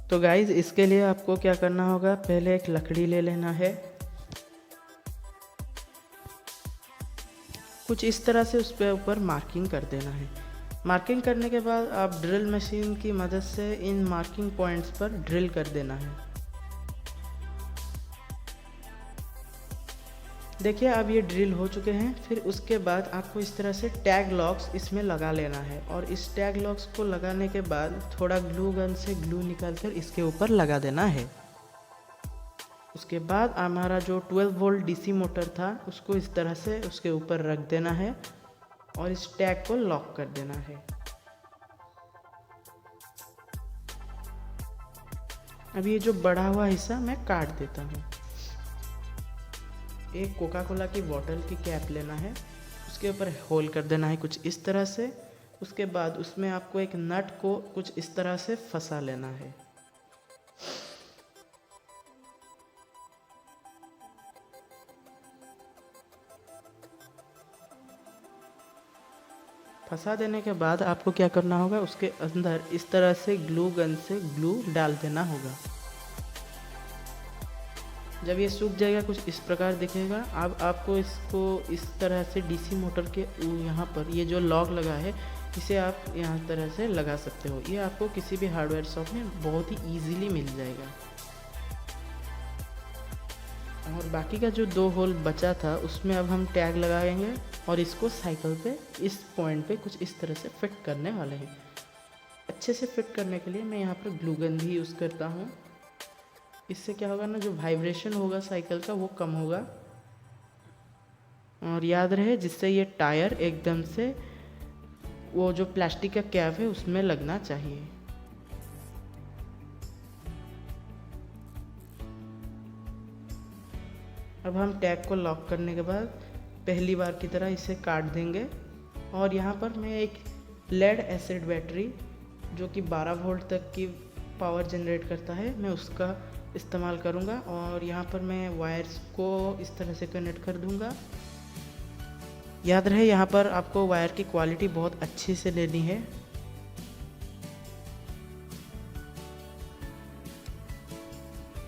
तो गाइज़ इसके लिए आपको क्या करना होगा, पहले एक लकड़ी ले लेना है, कुछ इस तरह से उस पे ऊपर मार्किंग कर देना है। मार्किंग करने के बाद आप ड्रिल मशीन की मदद से इन मार्किंग पॉइंट्स पर ड्रिल कर देना है। देखिए अब ये ड्रिल हो चुके हैं। फिर उसके बाद आपको इस तरह से टैग लॉक्स इसमें लगा लेना है और इस टैग लॉक्स को लगाने के बाद थोड़ा ग्लू गन से ग्लू निकालकर इसके ऊपर लगा देना है। उसके बाद हमारा जो 12 वोल्ट डीसी मोटर था उसको इस तरह से उसके ऊपर रख देना है और इस टैग को लॉक कर देना है। अब ये जो बढ़ा हुआ हिस्सा मैं काट देता हूँ। एक कोका कोला की बोतल की कैप लेना है, उसके ऊपर होल कर देना है कुछ इस तरह से। उसके बाद उसमें आपको एक नट को कुछ इस तरह से फंसा लेना है। फंसा देने के बाद आपको क्या करना होगा, उसके अंदर इस तरह से ग्लू गन से ग्लू डाल देना होगा। जब ये सूख जाएगा कुछ इस प्रकार दिखेगा। अब आपको इसको इस तरह से डीसी मोटर के यहाँ पर ये जो लॉक लगा है इसे आप यहाँ तरह से लगा सकते हो। ये आपको किसी भी हार्डवेयर शॉप में बहुत ही ईजीली मिल जाएगा। और बाकी का जो 2 होल बचा था उसमें अब हम टैग लगाएंगे और इसको साइकिल पे इस पॉइंट पे कुछ इस तरह से फिट करने वाले हैं। अच्छे से फिट करने के लिए मैं यहाँ पर ग्लू गन भी यूज़ करता हूँ। इससे क्या होगा ना, जो वाइब्रेशन होगा साइकिल का वो कम होगा। और याद रहे जिससे ये टायर एकदम से वो जो प्लास्टिक का कैप है उसमें लगना चाहिए। अब हम टैग को लॉक करने के बाद पहली बार की तरह इसे काट देंगे और यहाँ पर मैं एक लेड एसिड बैटरी जो कि 12 वोल्ट तक की पावर जनरेट करता है मैं उसका इस्तेमाल करूँगा। और यहाँ पर मैं वायर्स को इस तरह से कनेक्ट कर दूँगा। याद रहे यहाँ पर आपको वायर की क्वालिटी बहुत अच्छी से लेनी है।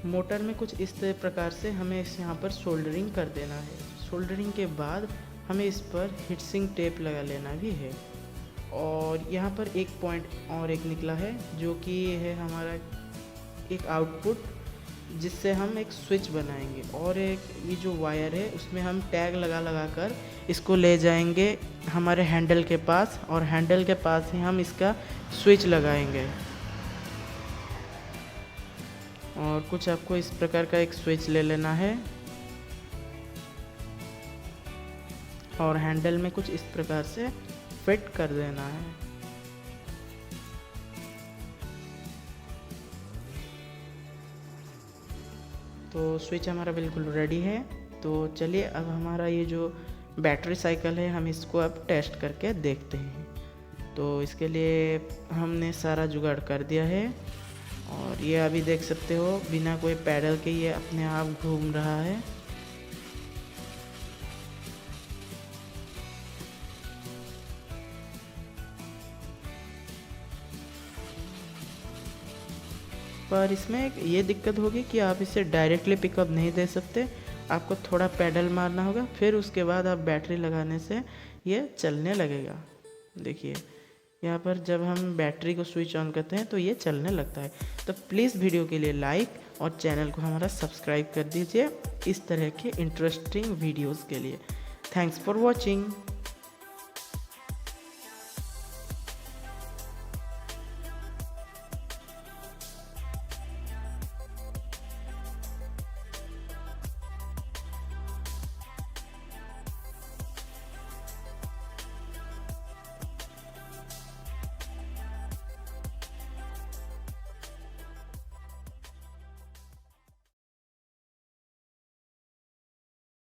मोटर में कुछ इस प्रकार से हमें इस यहाँ पर सोल्डरिंग कर देना है। सोल्डरिंग के बाद हमें इस पर हीटसिंक टेप लगा लेना भी है। और यहाँ पर एक पॉइंट और एक निकला है जो कि है हमारा एक आउटपुट जिससे हम एक स्विच बनाएंगे। और एक ये जो वायर है उसमें हम टैग लगा कर इसको ले जाएंगे हमारे हैंडल के पास और हैंडल के पास ही हम इसका स्विच लगाएंगे। और कुछ आपको इस प्रकार का एक स्विच ले लेना है और हैंडल में कुछ इस प्रकार से फिट कर देना है। तो स्विच हमारा बिल्कुल रेडी है। तो चलिए अब हमारा ये जो बैटरी साइकिल है हम इसको अब टेस्ट करके देखते हैं। तो इसके लिए हमने सारा जुगाड़ कर दिया है और ये अभी देख सकते हो बिना कोई पैडल के ये अपने आप घूम रहा है। पर इसमें एक ये दिक्कत होगी कि आप इसे डायरेक्टली पिकअप नहीं दे सकते, आपको थोड़ा पैडल मारना होगा, फिर उसके बाद आप बैटरी लगाने से ये चलने लगेगा। देखिए यहाँ पर जब हम बैटरी को स्विच ऑन करते हैं तो ये चलने लगता है। तो प्लीज़ वीडियो के लिए लाइक और चैनल को हमारा सब्सक्राइब कर दीजिए इस तरह के इंटरेस्टिंग वीडियोज़ के लिए। Thanks for watching.